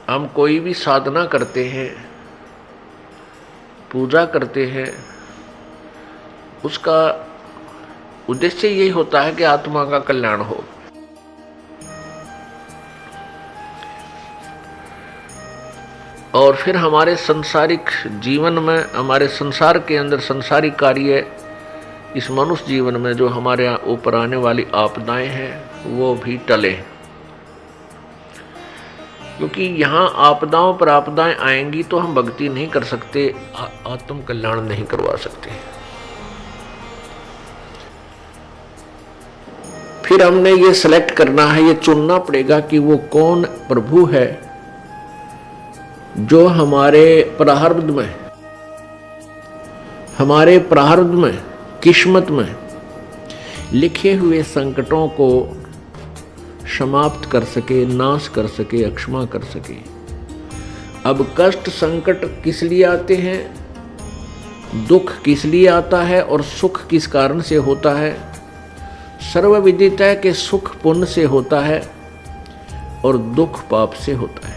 हम कोई भी साधना करते हैं, पूजा करते हैं, उसका उद्देश्य यही होता है कि आत्मा का कल्याण हो। और फिर हमारे सांसारिक जीवन में, हमारे संसार के अंदर संसारिक कार्य, इस मनुष्य जीवन में जो हमारे ऊपर आने वाली आपदाएं हैं वो भी टले, क्योंकि यहाँ आपदाओं पर आपदाएं आएंगी तो हम भक्ति नहीं कर सकते, आत्म कल्याण नहीं करवा सकते। फिर हमने ये सिलेक्ट करना है, ये चुनना पड़ेगा कि वो कौन प्रभु है जो हमारे प्रारब्ध में, किस्मत में लिखे हुए संकटों को समाप्त कर सके, नाश कर सके, अक्षमा कर सके। अब कष्ट संकट किस लिए आते हैं, दुख किस लिए आता है और सुख किस कारण से होता है? सर्वविदित है कि सुख पुण्य से होता है और दुख पाप से होता है।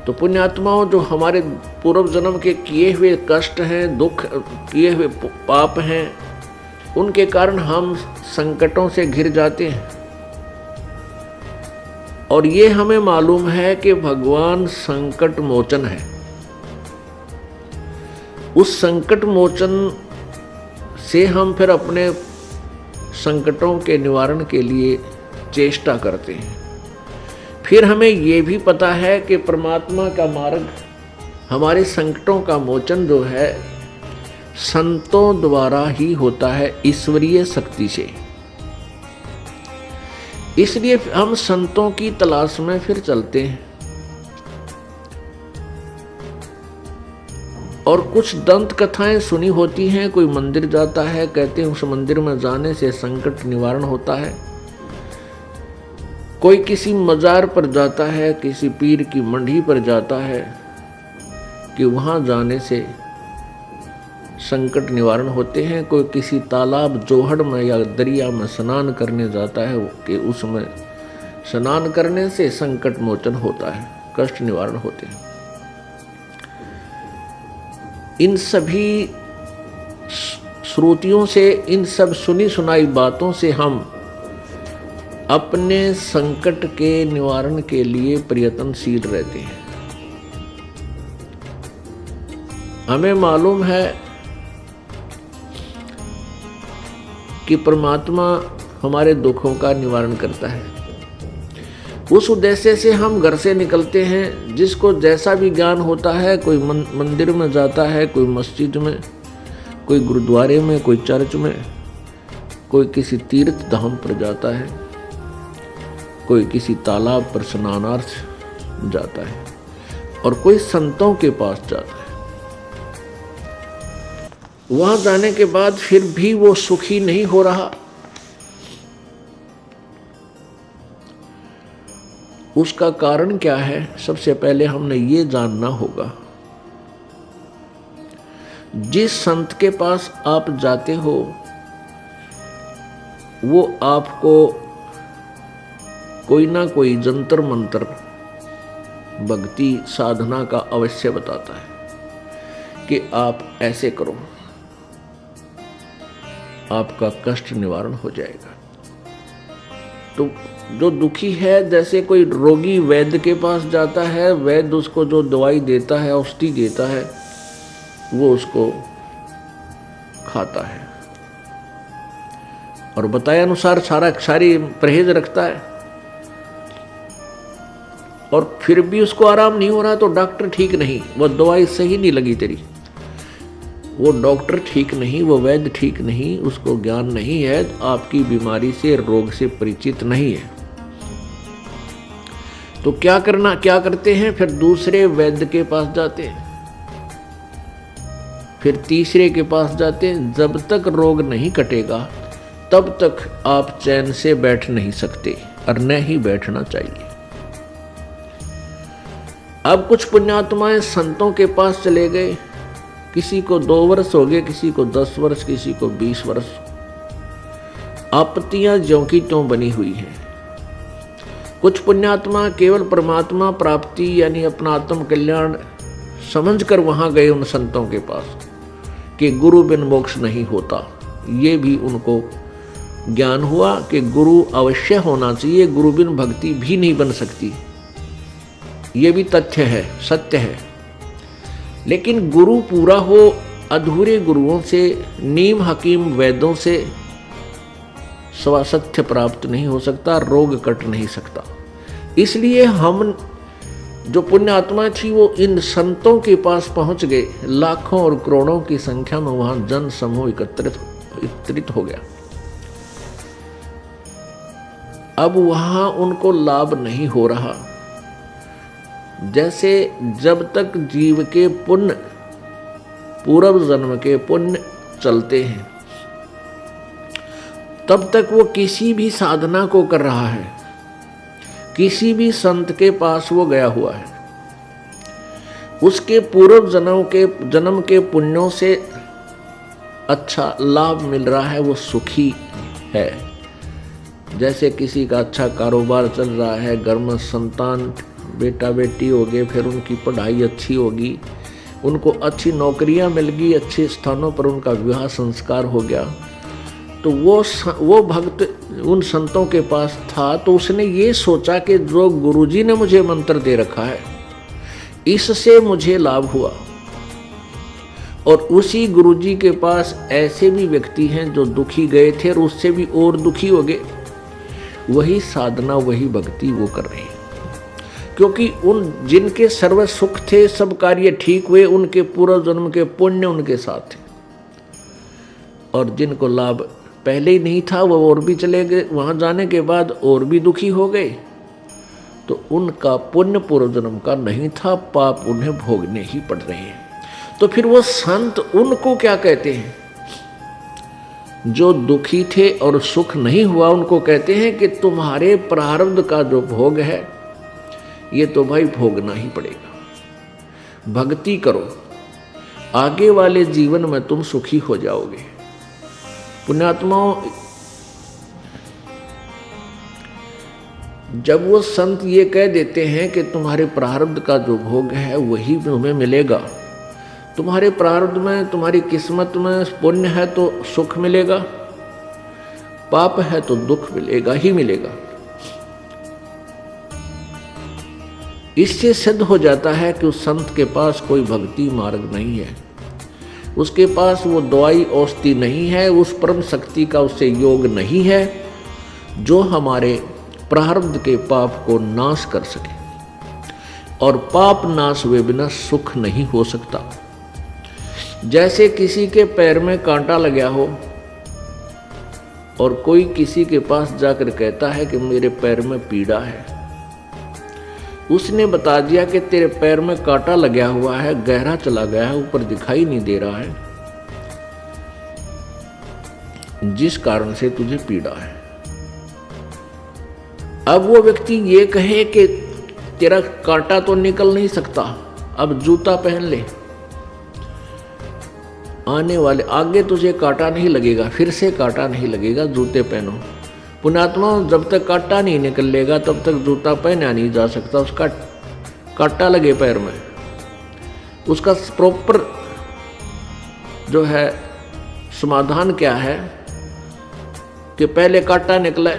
तो पुण्यात्माओं, जो हमारे पूर्व जन्म के किए हुए कष्ट हैं, दुख, किए हुए पाप हैं, उनके कारण हम संकटों से घिर जाते हैं। और ये हमें मालूम है कि भगवान संकट मोचन है। उस संकट मोचन से हम फिर अपने संकटों के निवारण के लिए चेष्टा करते हैं। फिर हमें ये भी पता है कि परमात्मा का मार्ग, हमारे संकटों का मोचन जो है संतों द्वारा ही होता है, ईश्वरीय शक्ति से। इसलिए हम संतों की तलाश में फिर चलते हैं। और कुछ दंत कथाएं सुनी होती हैं, कोई मंदिर जाता है, कहते हैं उस मंदिर में जाने से संकट निवारण होता है। कोई किसी मजार पर जाता है, किसी पीर की मंडी पर जाता है कि वहां जाने से संकट निवारण होते हैं। कोई किसी तालाब, जोहड़ में या दरिया में स्नान करने जाता है कि उसमें स्नान करने से संकट मोचन होता है, कष्ट निवारण होते हैं। इन सभी श्रुतियों से, इन सब सुनी सुनाई बातों से हम अपने संकट के निवारण के लिए प्रयत्नशील रहते हैं। हमें मालूम है कि परमात्मा हमारे दुखों का निवारण करता है। उस उद्देश्य से हम घर से निकलते हैं। जिसको जैसा भी ज्ञान होता है, कोई मंदिर में जाता है, कोई मस्जिद में, कोई गुरुद्वारे में, कोई चर्च में, कोई किसी तीर्थ धाम पर जाता है, कोई किसी तालाब पर स्नानार्थ जाता है और कोई संतों के पास जाता है। वहां जाने के बाद फिर भी वो सुखी नहीं हो रहा। उसका कारण क्या है? सबसे पहले हमने ये जानना होगा, जिस संत के पास आप जाते हो वो आपको कोई ना कोई जंतर मंतर, भक्ति साधना का अवश्य बताता है कि आप ऐसे करो, आपका कष्ट निवारण हो जाएगा। तो जो दुखी है, जैसे कोई रोगी वैद्य के पास जाता है, वैद्य उसको जो दवाई देता है, औषधि देता है, वो उसको खाता है और बताए अनुसार सारी परहेज रखता है। और फिर भी उसको आराम नहीं हो रहा तो डॉक्टर ठीक नहीं, वो दवाई सही नहीं लगी तेरी, वो डॉक्टर ठीक नहीं, वो वैद्य ठीक नहीं, उसको ज्ञान नहीं है, आपकी बीमारी से, रोग से परिचित नहीं है। तो क्या करते हैं? फिर दूसरे वैद्य के पास जाते हैं, फिर तीसरे के पास जाते हैं। जब तक रोग नहीं कटेगा तब तक आप चैन से बैठ नहीं सकते और न ही बैठना चाहिए। अब कुछ पुण्यात्माएं संतों के पास चले गए, किसी को 2 वर्ष हो गए, किसी को 10 वर्ष, किसी को 20 वर्ष। आपत्तियां ज्यों की त्यों बनी हुई हैं। कुछ पुण्यात्मा केवल परमात्मा प्राप्ति यानी अपना आत्म कल्याण समझकर वहां गए उन संतों के पास कि गुरु बिन मोक्ष नहीं होता। ये भी उनको ज्ञान हुआ कि गुरु अवश्य होना चाहिए, गुरु बिन भक्ति भी नहीं बन सकती। ये भी तथ्य है, सत्य है। लेकिन गुरु पूरा हो, अधूरे गुरुओं से, नीम हकीम वैद्यों से सवा सत्य प्राप्त नहीं हो सकता, रोग कट नहीं सकता। इसलिए हम जो पुण्य आत्मा थी वो इन संतों के पास पहुंच गए। लाखों और करोड़ों की संख्या में वहां जन समूह एकत्रित हो गया। अब वहां उनको लाभ नहीं हो रहा। जैसे जब तक जीव के पुण्य, पूर्व जन्म के पुण्य चलते हैं, तब तक वो किसी भी साधना को कर रहा है, किसी भी संत के पास वो गया हुआ है, उसके पूर्व जन्म के पुण्यों से अच्छा लाभ मिल रहा है, वो सुखी है। जैसे किसी का अच्छा कारोबार चल रहा है, घर में संतान बेटा बेटी हो गए, फिर उनकी पढ़ाई अच्छी होगी, उनको अच्छी नौकरियां मिल गई, अच्छे स्थानों पर उनका विवाह संस्कार हो गया, तो वो भक्त उन संतों के पास था, तो उसने ये सोचा कि जो गुरुजी ने मुझे मंत्र दे रखा है इससे मुझे लाभ हुआ। और उसी गुरुजी के पास ऐसे भी व्यक्ति हैं जो दुखी गए थे और उससे भी और दुखी हो गए, वही साधना वही भक्ति वो कर रहे हैं। क्योंकि उन जिनके सर्व सुख थे, सब कार्य ठीक हुए, उनके पूर्व जन्म के पुण्य उनके साथ थे। और जिनको लाभ पहले ही नहीं था वो और भी चले गए, वहां जाने के बाद और भी दुखी हो गए, तो उनका पुण्य पूर्व जन्म का नहीं था, पाप उन्हें भोगने ही पड़ रहे हैं। तो फिर वो संत उनको क्या कहते हैं? जो दुखी थे और सुख नहीं हुआ, उनको कहते हैं कि तुम्हारे प्रारब्ध का जो भोग है ये तो भाई भोगना ही पड़ेगा। भक्ति करो, आगे वाले जीवन में तुम सुखी हो जाओगे। पुण्यात्माओं, जब वो संत ये कह देते हैं कि तुम्हारे प्रारब्ध का जो भोग है वही तुम्हें मिलेगा, तुम्हारे प्रारब्ध में, तुम्हारी किस्मत में पुण्य है तो सुख मिलेगा, पाप है तो दुख मिलेगा ही मिलेगा। इससे सिद्ध हो जाता है कि उस संत के पास कोई भक्ति मार्ग नहीं है, उसके पास वो दवाई औषधि नहीं है, उस परम शक्ति का उससे योग नहीं है जो हमारे प्रारब्ध के पाप को नाश कर सके। और पाप नाश हुए बिना सुख नहीं हो सकता। जैसे किसी के पैर में कांटा लगा हो और कोई किसी के पास जाकर कहता है कि मेरे पैर में पीड़ा है, उसने बता दिया कि तेरे पैर में कांटा लगा हुआ है, गहरा चला गया है, ऊपर दिखाई नहीं दे रहा है, जिस कारण से तुझे पीड़ा है। अब वो व्यक्ति ये कहे कि तेरा कांटा तो निकल नहीं सकता, अब जूता पहन ले, आने वाले आगे तुझे कांटा नहीं लगेगा, फिर से कांटा नहीं लगेगा, जूते पहनो। पुण्यात्मा, जब तक कांटा नहीं निकलेगा तब तक जूता पहना नहीं जा सकता। उसका कांटा लगे पैर में, उसका प्रॉपर जो है समाधान क्या है कि पहले कांटा निकले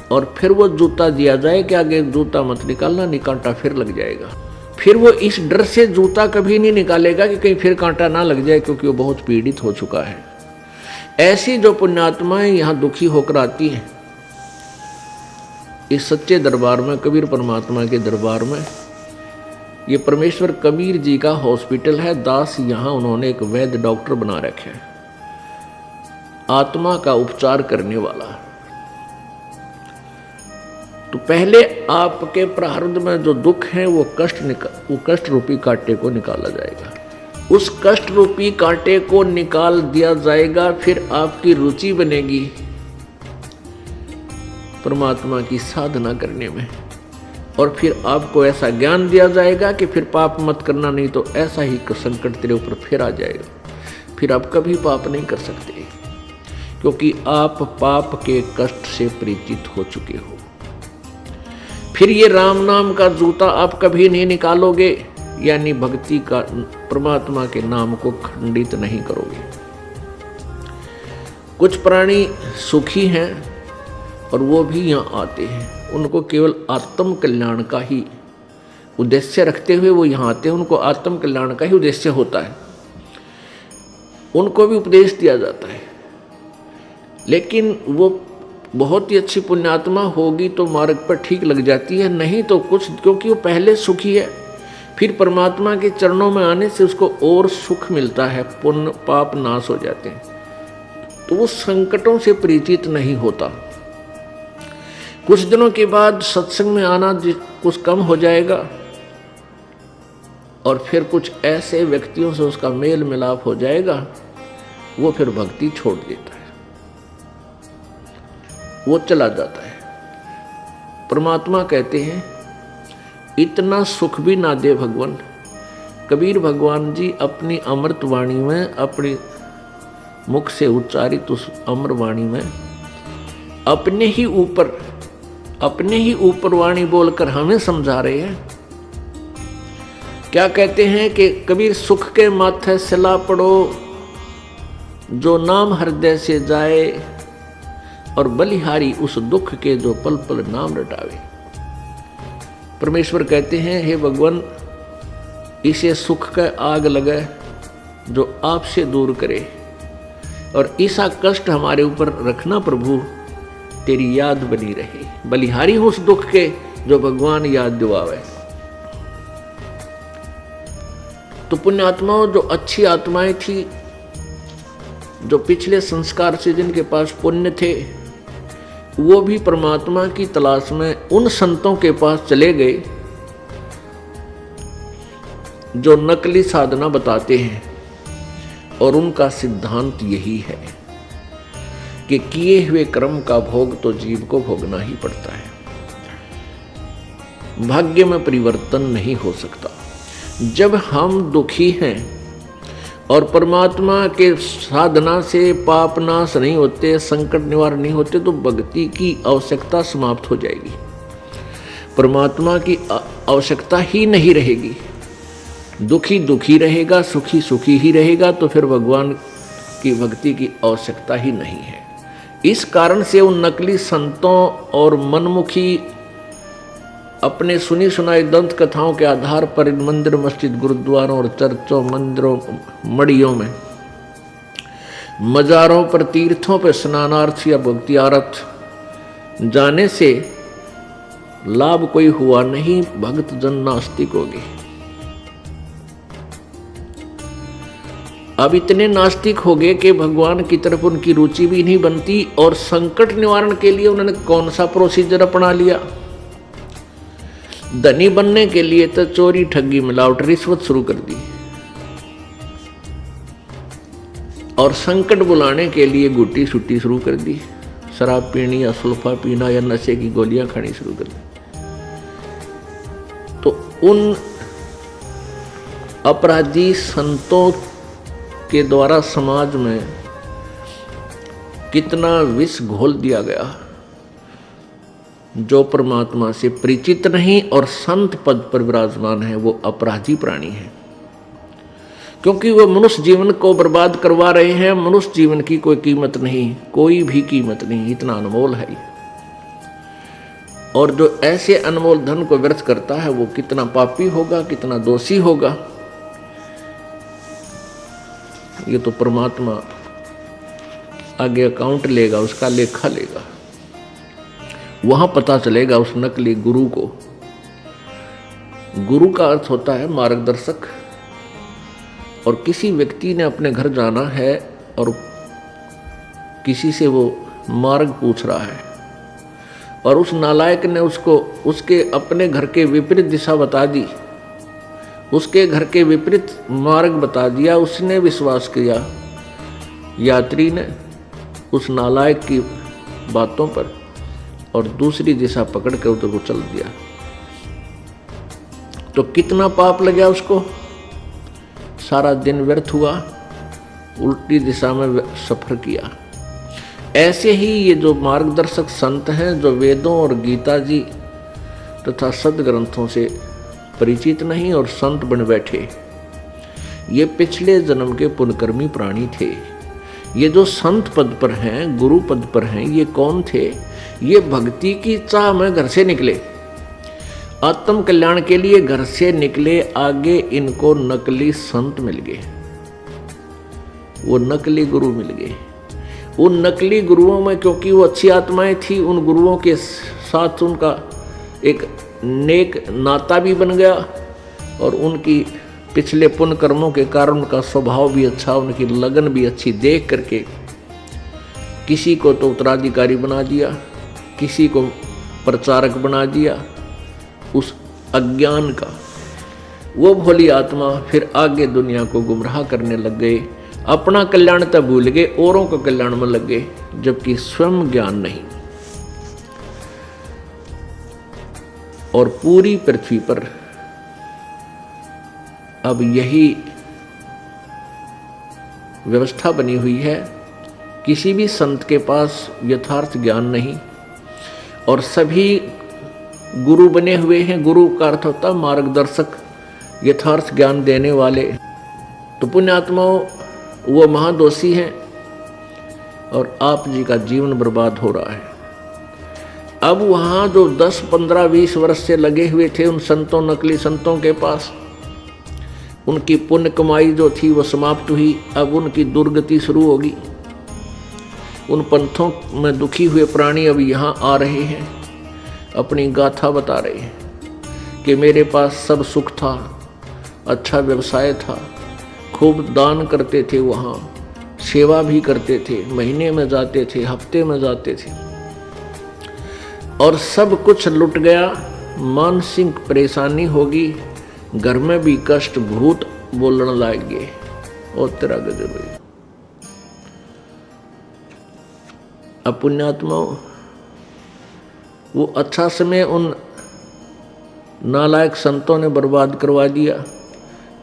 और फिर वो जूता दिया जाए कि आगे जूता मत निकालना, नहीं कांटा फिर लग जाएगा। फिर वो इस डर से जूता कभी नहीं निकालेगा कि कहीं फिर कांटा ना लग जाए, क्योंकि वो बहुत पीड़ित हो चुका है। ऐसी जो पुण्यात्माएं यहाँ दुखी होकर आती हैं इस सच्चे दरबार में, कबीर परमात्मा के दरबार में, ये परमेश्वर कबीर जी का हॉस्पिटल है। दास यहाँ उन्होंने एक वैद्य डॉक्टर बना रखे हैं, आत्मा का उपचार करने वाला। तो पहले आपके प्रारब्ध में जो दुख है वो कष्ट रूपी कांटे को निकाला जाएगा। उस कष्ट रूपी कांटे को निकाल दिया जाएगा, फिर आपकी रुचि बनेगी परमात्मा की साधना करने में, और फिर आपको ऐसा ज्ञान दिया जाएगा कि फिर पाप मत करना, नहीं तो ऐसा ही संकट तेरे ऊपर फिर आ जाएगा, फिर आप कभी पाप नहीं कर सकते, क्योंकि आप पाप के कष्ट से परिचित हो चुके हो। फिर ये राम नाम का जूता आप कभी नहीं निकालोगे, यानी भक्ति का परमात्मा के नाम को खंडित नहीं करोगे। कुछ प्राणी सुखी हैं और वो भी यहाँ आते हैं, उनको केवल आत्म कल्याण का ही उद्देश्य रखते हुए वो यहाँ आते हैं, उनको आत्म कल्याण का ही उद्देश्य होता है, उनको भी उपदेश दिया जाता है। लेकिन वो बहुत ही अच्छी पुण्यात्मा होगी तो मार्ग पर ठीक लग जाती है, नहीं तो कुछ, क्योंकि वो पहले सुखी है, फिर परमात्मा के चरणों में आने से उसको और सुख मिलता है, पुण्य पाप नाश हो जाते हैं, तो वो संकटों से परिचित नहीं होता। कुछ दिनों के बाद सत्संग में आना कुछ कम हो जाएगा और फिर कुछ ऐसे व्यक्तियों से उसका मेल मिलाप हो जाएगा, वो फिर भक्ति छोड़ देता है, वो चला जाता है। परमात्मा कहते हैं इतना सुख भी ना दे भगवान। कबीर भगवान जी अपनी अमृत वाणी में, अपनी मुख से उच्चारित उस अमर वाणी में अपने ही ऊपर वाणी बोलकर हमें समझा रहे हैं। क्या कहते हैं कि कबीर सुख के माथे सिला पड़ो, जो नाम हृदय से जाए, और बलिहारी उस दुख के जो पल पल नाम रटावे। परमेश्वर कहते हैं हे भगवान, इसे सुख का आग लगे जो आपसे दूर करे, और ऐसा कष्ट हमारे ऊपर रखना प्रभु, तेरी याद बनी रहे। बलिहारी उस दुख के जो भगवान याद दिवावे। तो पुण्य आत्माओं, जो अच्छी आत्माएं थी, जो पिछले संस्कार से जिनके पास पुण्य थे, वो भी परमात्मा की तलाश में उन संतों के पास चले गए जो नकली साधना बताते हैं, और उनका सिद्धांत यही है कि किए हुए कर्म का भोग तो जीव को भोगना ही पड़ता है, भाग्य में परिवर्तन नहीं हो सकता। जब हम दुखी हैं और परमात्मा के साधना से पाप नाश नहीं होते, संकट निवारण नहीं होते, तो भक्ति की आवश्यकता समाप्त हो जाएगी, परमात्मा की आवश्यकता ही नहीं रहेगी। दुखी दुखी रहेगा, सुखी सुखी ही रहेगा, तो फिर भगवान की भक्ति की आवश्यकता ही नहीं है। इस कारण से उन नकली संतों और मनमुखी अपने सुनी सुनाई दंत कथाओं के आधार पर इन मंदिर मस्जिद गुरुद्वारों और चर्चों मंदिरों मड़ियों में, मजारों पर, तीर्थों पर स्नानार्थ या भक्तियार्थ जाने से लाभ कोई हुआ नहीं, भक्त जन नास्तिक हो गए। अब इतने नास्तिक हो गए कि भगवान की तरफ उनकी रुचि भी नहीं बनती, और संकट निवारण के लिए उन्होंने कौन सा प्रोसीजर अपना लिया। धनी बनने के लिए तो चोरी ठगी मिलावट रिश्वत शुरू कर दी, और संकट बुलाने के लिए गुट्टी सुट्टी शुरू कर दी, शराब पीनी या सुल्फा पीना या नशे की गोलियां खानी शुरू कर दी। तो उन अपराधी संतों के द्वारा समाज में कितना विष घोल दिया गया। जो परमात्मा से परिचित नहीं और संत पद पर विराजमान है, वो अपराधी प्राणी है, क्योंकि वो मनुष्य जीवन को बर्बाद करवा रहे हैं। मनुष्य जीवन की कोई कीमत नहीं, कोई भी कीमत नहीं, इतना अनमोल है। और जो ऐसे अनमोल धन को व्यर्थ करता है, वो कितना पापी होगा, कितना दोषी होगा, ये तो परमात्मा आगे अकाउंट लेगा, उसका लेखा लेगा, वहां पता चलेगा उस नकली गुरु को। गुरु का अर्थ होता है मार्गदर्शक, और किसी व्यक्ति ने अपने घर जाना है और किसी से वो मार्ग पूछ रहा है, और उस नालायक ने उसको उसके अपने घर के विपरीत दिशा बता दी, उसके घर के विपरीत मार्ग बता दिया। उसने विश्वास किया यात्री ने उस नालायक की बातों पर, और दूसरी दिशा पकड़ कर उधर को चल दिया, तो कितना पाप लग गया उसको, सारा दिन व्यर्थ हुआ, उल्टी दिशा में सफर किया। ऐसे ही ये जो मार्गदर्शक संत हैं, जो वेदों और गीता जी तथा सदग्रंथों से परिचित नहीं और संत बन बैठे। ये पिछले जन्म के पुण्यकर्मी प्राणी थे। ये जो संत पद पर हैं, गुरु पद पर हैं, ये कौन थे? ये भक्ति की चाह में घर से निकले, आत्म कल्याण के लिए घर से निकले। आगे इनको नकली संत मिल गए, वो नकली गुरु मिल गए। उन नकली गुरुओं में क्योंकि वो अच्छी आत्माएं थी, उन गुरुओं के साथ उनका एक नेक नाता भी बन गया और उनकी पिछले पुण्य कर्मों के कारण उनका स्वभाव भी अच्छा, उनकी लगन भी अच्छी देख करके किसी को तो उत्तराधिकारी बना दिया, किसी को प्रचारक बना दिया उस अज्ञान का। वो भोली आत्मा फिर आगे दुनिया को गुमराह करने लग गए, अपना कल्याण तब भूल गए, औरों का कल्याण में लग गए, जबकि स्वयं ज्ञान नहीं। और पूरी पृथ्वी पर अब यही व्यवस्था बनी हुई है, किसी भी संत के पास यथार्थ ज्ञान नहीं और सभी गुरु बने हुए हैं। गुरु का अर्थ होता मार्गदर्शक, यथार्थ ज्ञान देने वाले। तो पुण्यात्माओं, वो महादोषी हैं और आप जी का जीवन बर्बाद हो रहा है। अब वहाँ जो 10, 15, 20 वर्ष से लगे हुए थे उन संतों, नकली संतों के पास, उनकी पुण्य कमाई जो थी वो समाप्त हुई। अब उनकी दुर्गति शुरू होगी। उन पंथों में दुखी हुए प्राणी अब यहाँ आ रहे हैं, अपनी गाथा बता रहे हैं कि मेरे पास सब सुख था, अच्छा व्यवसाय था, खूब दान करते थे, वहाँ सेवा भी करते थे, महीने में जाते थे, हफ्ते में जाते थे, और सब कुछ लुट गया। मानसिक परेशानी होगी, घर में भी कष्ट, भूत बोलने लगे और तेरा गजब है। अब पुण्यात्माओं, वो अच्छा समय उन नालायक संतों ने बर्बाद करवा दिया।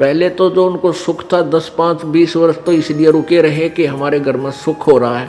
पहले तो जो उनको सुख था 10, 5, 20 वर्ष तो इसलिए रुके रहे कि हमारे घर में सुख हो रहा है,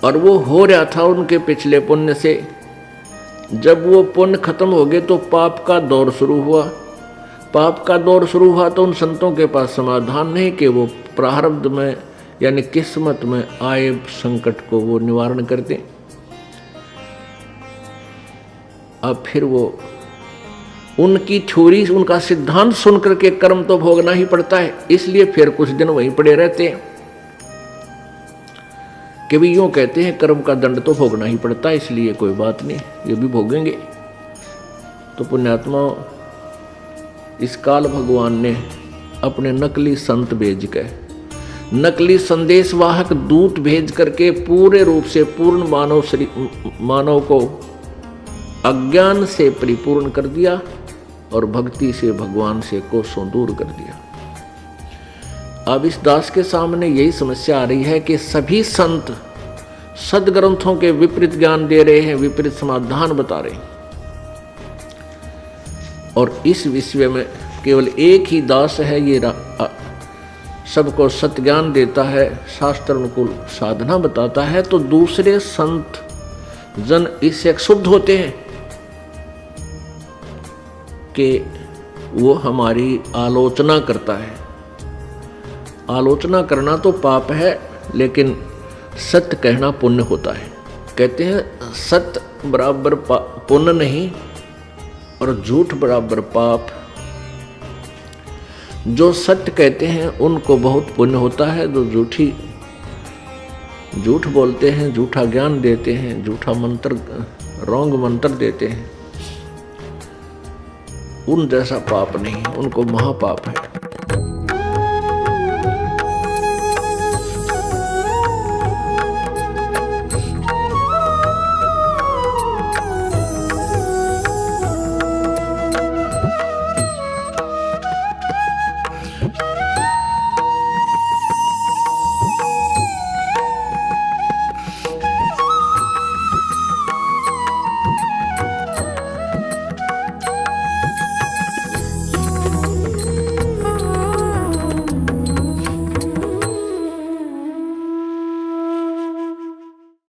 और वो हो रहा था उनके पिछले पुण्य से। जब वो पुण्य खत्म हो गए तो पाप का दौर शुरू हुआ। पाप का दौर शुरू हुआ तो उन संतों के पास समाधान नहीं कि वो प्रारब्ध में यानी किस्मत में आए संकट को वो निवारण कर दें। अब फिर वो उनकी थ्योरी, उनका सिद्धांत सुनकर के कर्म तो भोगना ही पड़ता है, इसलिए फिर कुछ दिन वहीं पड़े रहते हैं कि भी यूँ कहते हैं कर्म का दंड तो भोगना ही पड़ता है, इसलिए कोई बात नहीं, ये भी भोगेंगे। तो पुण्यात्मा, इस काल भगवान ने अपने नकली संत भेज के, नकली संदेशवाहक दूत भेज करके पूरे रूप से पूर्ण मानव को अज्ञान से परिपूर्ण कर दिया और भक्ति से भगवान से कोसों दूर कर दिया। अब इस दास के सामने यही समस्या आ रही है कि सभी संत सदग्रंथों के विपरीत ज्ञान दे रहे हैं, विपरीत समाधान बता रहे हैं, और इस विश्व में केवल एक ही दास है, ये सबको सत्य ज्ञान देता है, शास्त्र अनुकूल साधना बताता है। तो दूसरे संत जन इससे क्षुब्ध होते हैं कि वो हमारी आलोचना करता है। आलोचना करना तो पाप है, लेकिन सत्य कहना पुण्य होता है। कहते हैं सत्य बराबर पुण्य नहीं और झूठ बराबर पाप। जो सत्य कहते हैं उनको बहुत पुण्य होता है, जो झूठ बोलते हैं, झूठा ज्ञान देते हैं, झूठा मंत्र, रॉन्ग मंत्र देते हैं, उन जैसा पाप नहीं, उनको महापाप है।